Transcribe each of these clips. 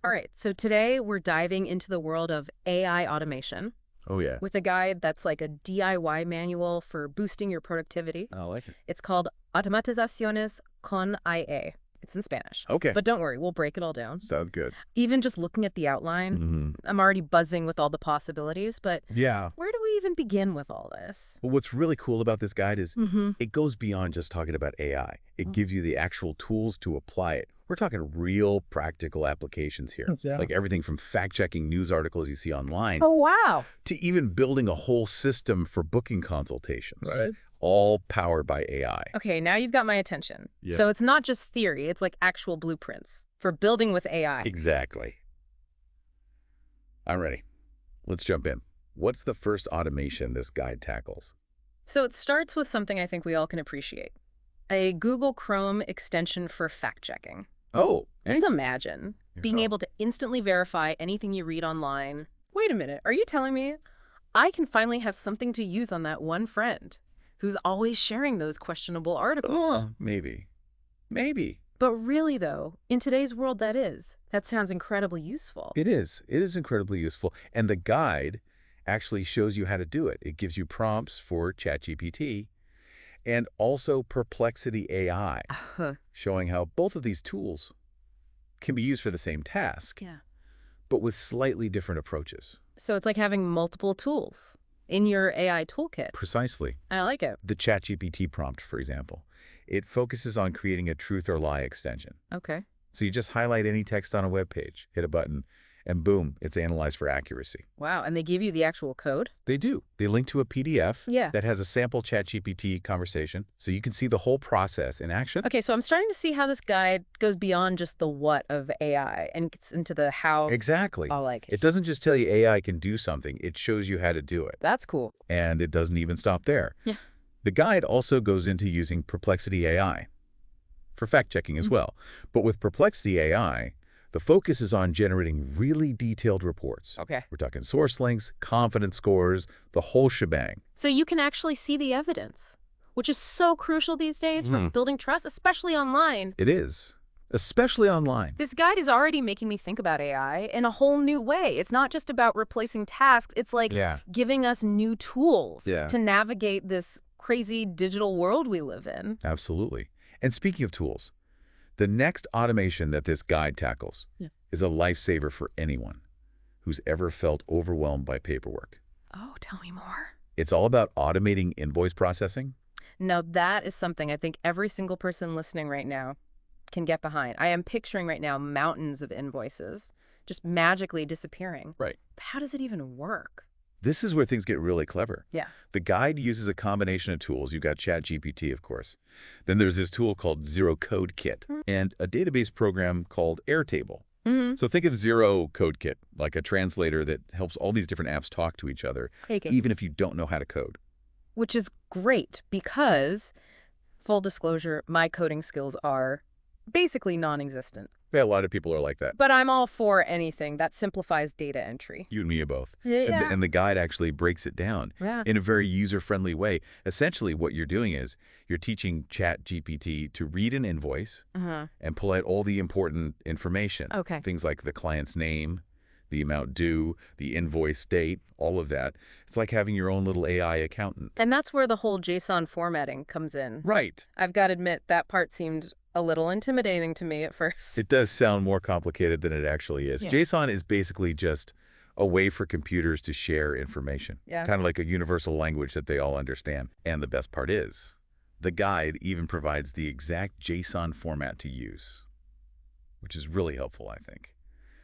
All right, so today we're diving into the world of AI automation Oh, yeah. with a guide that's like a DIY manual for boosting your productivity. I like it. It's called Automatizaciones con IA. It's in Spanish. Okay. But don't worry, we'll break it all down. Sounds good. Even just looking at the outline, I'm already buzzing with all the possibilities, but Yeah. where do we even begin with all this? Well, what's really cool about this guide is Mm-hmm. it goes beyond just talking about AI. It gives you the actual tools to apply it. We're talking real practical applications here. Yeah. Like everything from fact-checking news articles you see online Oh, wow. to even building a whole system for booking consultations. Right. All powered by AI. Okay, now you've got my attention. Yeah. So it's not just theory, it's like actual blueprints for building with AI. Exactly. I'm ready. Let's jump in. What's the first automation this guide tackles? So it starts with something I think we all can appreciate. A Google Chrome extension for fact-checking. Oh, Let's thanks. imagine being So- able to instantly verify anything you read online. Wait a minute, are you telling me I can finally have something to use on that one friend who's always sharing those questionable articles? Oh, maybe. Maybe. But really, though, in today's world, that sounds incredibly useful. It is. It is incredibly useful. And the guide actually shows you how to do it. It gives you prompts for ChatGPT and also Perplexity AI, showing how both of these tools can be used for the same task, Yeah. but with slightly different approaches. So it's like having multiple tools in your AI toolkit. Precisely. I like it. The ChatGPT prompt, for example, it focuses on creating a truth or lie extension. Okay. So you just highlight any text on a web page, hit a button, and boom, it's analyzed for accuracy. Wow, and they give you the actual code? They do. They link to a PDF Yeah. that has a sample ChatGPT conversation, so you can see the whole process in action. Okay, so I'm starting to see how this guide goes beyond just the what of AI and gets into the how. Exactly. I like It doesn't just tell you AI can do something, it shows you how to do it. That's cool. And it doesn't even stop there. Yeah. The guide also goes into using Perplexity AI for fact-checking as well. But with Perplexity AI, the focus is on generating really detailed reports. Okay. We're talking source links, confidence scores, the whole shebang. So you can actually see the evidence, which is so crucial these days for building trust, especially online. It is, especially online. This guide is already making me think about AI in a whole new way. It's not just about replacing tasks. It's like giving us new tools to navigate this crazy digital world we live in. Absolutely. And speaking of tools, the next automation that this guide tackles is a lifesaver for anyone who's ever felt overwhelmed by paperwork. Oh, tell me more. It's all about automating invoice processing. Now, that is something I think every single person listening right now can get behind. I am picturing right now mountains of invoices just magically disappearing. Right. But how does it even work? This is where things get really clever. Yeah. The guide uses a combination of tools. You've got ChatGPT, of course. Then there's this tool called Zero Code Kit and a database program called Airtable. So think of Zero Code Kit, like a translator that helps all these different apps talk to each other, even if you don't know how to code. Which is great because, full disclosure, my coding skills are basically non-existent. Yeah, a lot of people are like that. But I'm all for anything that simplifies data entry. You and me are both. Yeah. And the guide actually breaks it down in a very user-friendly way. Essentially, what you're doing is you're teaching ChatGPT to read an invoice and pull out all the important information. Okay. Things like the client's name, the amount due, the invoice date, all of that. It's like having your own little AI accountant. And that's where the whole JSON formatting comes in. Right. I've got to admit, that part seemed a little intimidating to me at first. It does sound more complicated than it actually is. Yeah. JSON is basically just a way for computers to share information. Yeah. Kind of like a universal language that they all understand. And the best part is, the guide even provides the exact JSON format to use, which is really helpful, I think,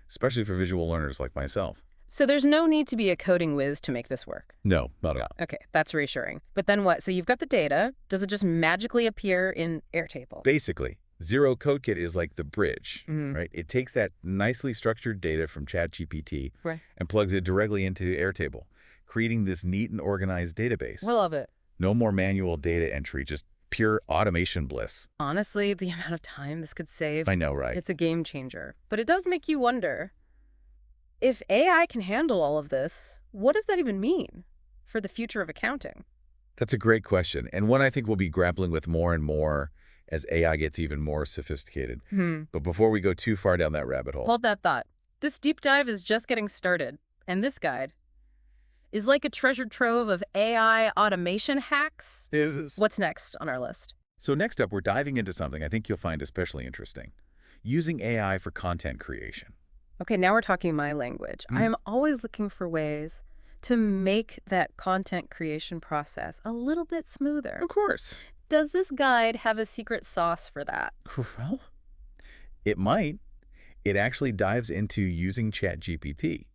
especially for visual learners like myself. So there's no need to be a coding whiz to make this work. No, not at all. Okay, that's reassuring. But then what? So you've got the data. Does it just magically appear in Airtable? Basically, Zero Code Kit is like the bridge, right? It takes that nicely structured data from ChatGPT and plugs it directly into Airtable, creating this neat and organized database. I love it. No more manual data entry, just pure automation bliss. Honestly, the amount of time this could save, I know, right? it's a game changer. But it does make you wonder, if AI can handle all of this, what does that even mean for the future of accounting? That's a great question, and one I think we'll be grappling with more and more as AI gets even more sophisticated. But before we go too far down that rabbit hole, Hold that thought. This deep dive is just getting started, and this guide is like a treasure trove of AI automation hacks. What's next on our list? So next up, we're diving into something I think you'll find especially interesting. Using AI for content creation. Okay, now we're talking my language. I am always looking for ways to make that content creation process a little bit smoother. Of course. Does this guide have a secret sauce for that? Well, it might. It actually dives into using ChatGPT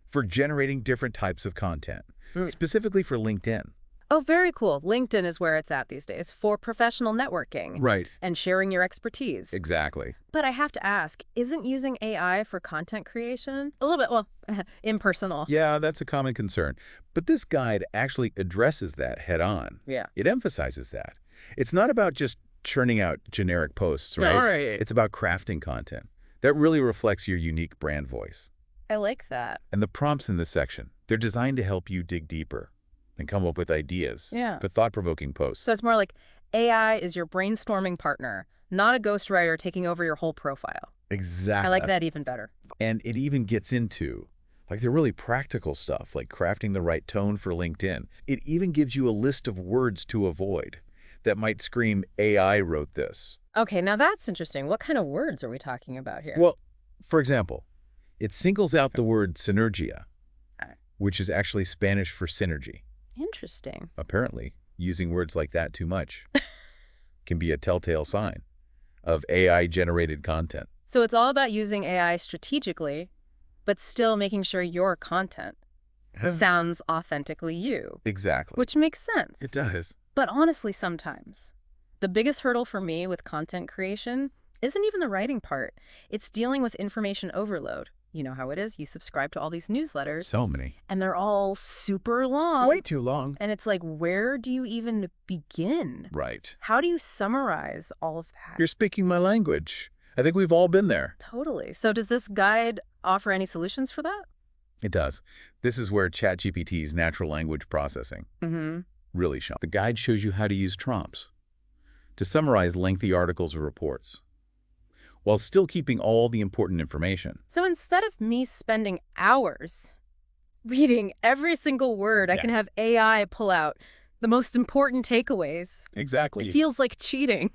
for generating different types of content, specifically for LinkedIn. Oh, very cool. LinkedIn is where it's at these days for professional networking. Right. And sharing your expertise. Exactly. But I have to ask, isn't using AI for content creation a little bit, well, impersonal? Yeah, that's a common concern. But this guide actually addresses that head on. Yeah. It emphasizes that. It's not about just churning out generic posts, right? Right. It's about crafting content that really reflects your unique brand voice. I like that. And the prompts in this section, they're designed to help you dig deeper and come up with ideas for thought-provoking posts. So it's more like AI is your brainstorming partner, not a ghostwriter taking over your whole profile. Exactly. I like that even better. And it even gets into like the really practical stuff, like crafting the right tone for LinkedIn. It even gives you a list of words to avoid that might scream, AI wrote this. Okay, now that's interesting. What kind of words are we talking about here? Well, for example, it singles out the word synergia, which is actually Spanish for synergy. Interesting. Apparently, using words like that too much can be a telltale sign of AI-generated content. So it's all about using AI strategically, but still making sure your content sounds authentically you. Exactly. Which makes sense. It does. But honestly, sometimes the biggest hurdle for me with content creation isn't even the writing part. It's dealing with information overload. You know how it is. You subscribe to all these newsletters. So many. And they're all super long. Way too long. And it's like, where do you even begin? Right. How do you summarize all of that? You're speaking my language. I think we've all been there. Totally. So does this guide offer any solutions for that? It does. This is where ChatGPT's natural language processing really shines. The guide shows you how to use prompts to summarize lengthy articles or reports, while still keeping all the important information. So instead of me spending hours reading every single word, I can have AI pull out the most important takeaways. Exactly. It feels like cheating,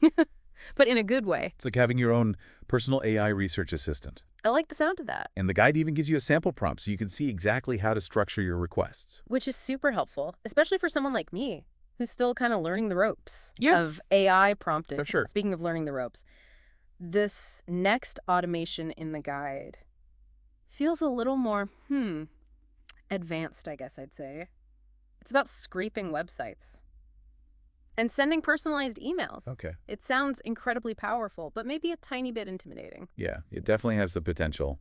but in a good way. It's like having your own personal AI research assistant. I like the sound of that. And the guide even gives you a sample prompt so you can see exactly how to structure your requests. Which is super helpful, especially for someone like me, who's still kind of learning the ropes of AI prompting. For sure. Speaking of learning the ropes, this next automation in the guide feels a little more, advanced, I guess I'd say. It's about scraping websites and sending personalized emails. Okay. It sounds incredibly powerful, but maybe a tiny bit intimidating. Yeah, it definitely has the potential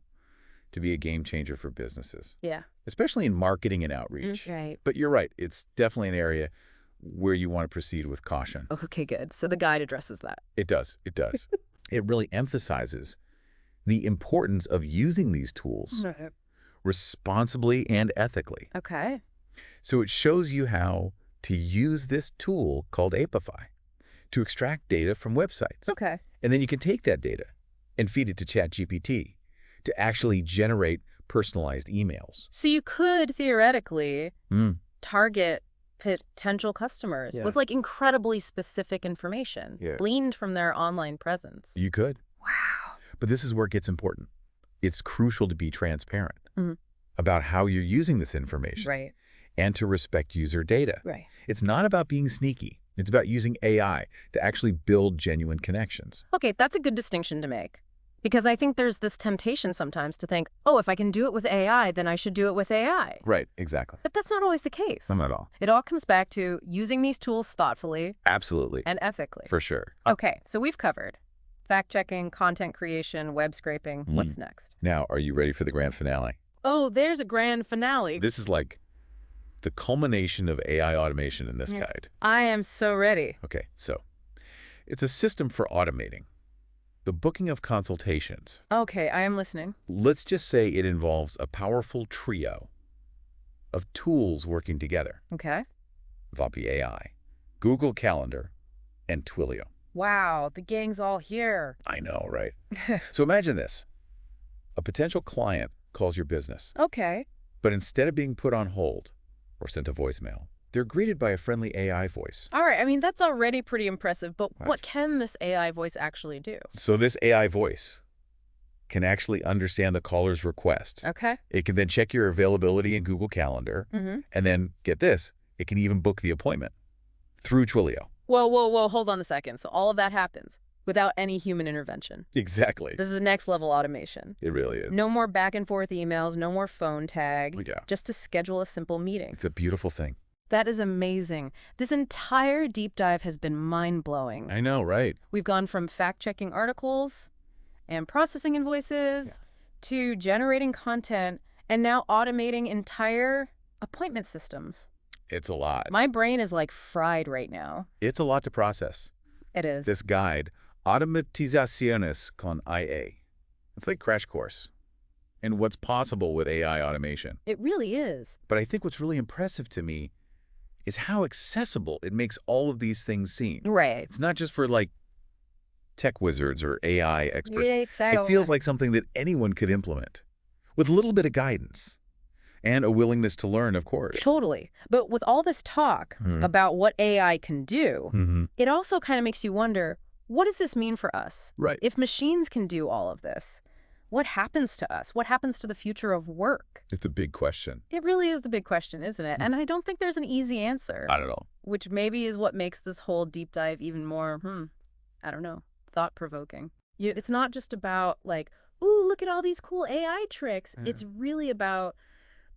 to be a game changer for businesses. Yeah. Especially in marketing and outreach. Right. But you're right. It's definitely an area where you want to proceed with caution. Okay, good. So the guide addresses that. It does. It does. It really emphasizes the importance of using these tools responsibly and ethically. Okay. So it shows you how to use this tool called Apify to extract data from websites. Okay. And then you can take that data and feed it to ChatGPT to actually generate personalized emails. So you could theoretically target potential customers with like incredibly specific information gleaned from their online presence. You could. Wow. But this is where it gets important. It's crucial to be transparent about how you're using this information. Right. And to respect user data. Right. It's not about being sneaky. It's about using AI to actually build genuine connections. Okay, that's a good distinction to make. Because I think there's this temptation sometimes to think, oh, if I can do it with AI, then I should do it with AI. Right, exactly. But that's not always the case. Not at all. It all comes back to using these tools thoughtfully. Absolutely. And ethically. For sure. Okay, so we've covered fact-checking, content creation, web scraping. What's next? Now, are you ready for the grand finale? Oh, there's a grand finale. This is like the culmination of AI automation in this guide. I am so ready. Okay, so it's a system for automating the booking of consultations. Okay, I am listening. Let's just say it involves a powerful trio of tools working together. Okay. Vapi AI, Google Calendar, and Twilio. Wow, the gang's all here. I know, right? So imagine this. A potential client calls your business, Okay. but instead of being put on hold or sent a voicemail, they're greeted by a friendly AI voice. All right. I mean, that's already pretty impressive, but Right. what can this AI voice actually do? So this AI voice can actually understand the caller's request. Okay. It can then check your availability in Google Calendar, and then, get this, it can even book the appointment through Twilio. Whoa, whoa, whoa. Hold on a second. So all of that happens without any human intervention. Exactly. This is next level automation. It really is. No more back and forth emails, no more phone tag, Yeah. just to schedule a simple meeting. It's a beautiful thing. That is amazing. This entire deep dive has been mind-blowing. I know, right? We've gone from fact-checking articles and processing invoices to generating content and now automating entire appointment systems. It's a lot. My brain is like fried right now. It's a lot to process. It is. This guide, Automatizaciones con IA. It's like crash course in what's possible with AI automation. It really is. But I think what's really impressive to me is how accessible it makes all of these things seem. Right. It's not just for like tech wizards or AI experts. Yeah, exactly. It feels like something that anyone could implement with a little bit of guidance and a willingness to learn, of course. Totally. But with all this talk about what AI can do, it also kind of makes you wonder, what does this mean for us? Right. If machines can do all of this, what happens to us? What happens to the future of work? It's the big question. It really is the big question, isn't it? And I don't think there's an easy answer, I don't know. which maybe is what makes this whole deep dive even more, I don't know, thought-provoking. It's not just about like, ooh, look at all these cool AI tricks. It's really about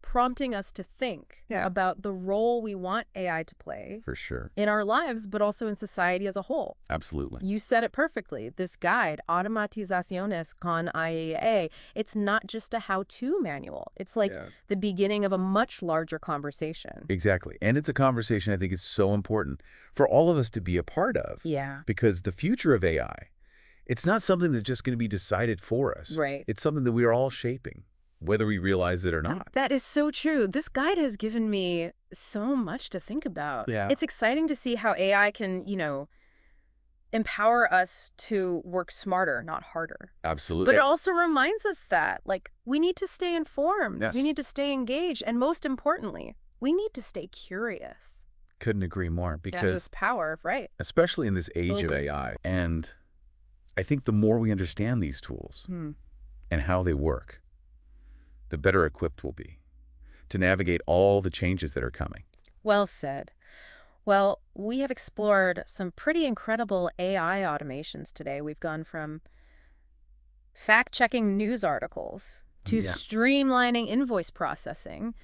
prompting us to think about the role we want AI to play For sure. in our lives, but also in society as a whole. Absolutely. You said it perfectly. This guide, Automatizaciones con IA, it's not just a how-to manual. It's like the beginning of a much larger conversation. Exactly. And it's a conversation I think is so important for all of us to be a part of. Yeah. Because the future of AI, it's not something that's just going to be decided for us. Right. It's something that we are all shaping, whether we realize it or not. That is so true. This guide has given me so much to think about. Yeah. It's exciting to see how AI can, empower us to work smarter, not harder. Absolutely. But it also reminds us that, like, we need to stay informed. Yes. We need to stay engaged. And most importantly, we need to stay curious. Couldn't agree more Yeah, because this power, right? especially in this age of Totally. AI, and I think the more we understand these tools and how they work, the better equipped we'll be to navigate all the changes that are coming. Well said. Well, we have explored some pretty incredible AI automations today. We've gone from fact-checking news articles to streamlining invoice processing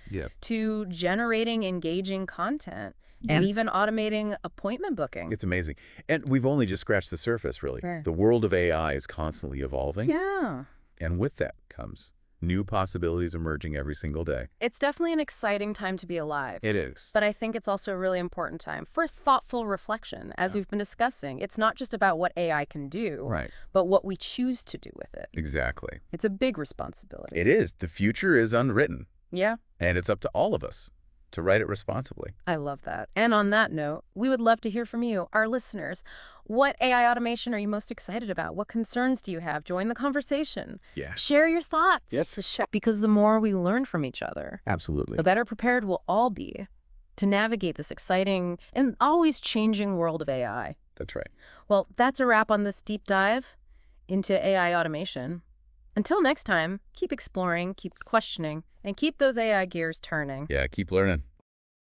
to generating engaging content and even automating appointment booking. It's amazing. And we've only just scratched the surface, really. Right. The world of AI is constantly evolving. Yeah. And with that comes new possibilities emerging every single day. It's definitely an exciting time to be alive. It is. But I think it's also a really important time for thoughtful reflection, as we've been discussing. It's not just about what AI can do, Right. but what we choose to do with it. Exactly. It's a big responsibility. It is. The future is unwritten, Yeah, and it's up to all of us to write it responsibly. I love that. And on that note, we would love to hear from you, our listeners. What AI automation are you most excited about? What concerns do you have? Join the conversation. Yeah. Share your thoughts. Yes. Because the more we learn from each other, Absolutely. the better prepared we'll all be to navigate this exciting and always changing world of AI. That's right. Well, that's a wrap on this deep dive into AI automation. Until next time, keep exploring, keep questioning, and keep those AI gears turning. Yeah, keep learning.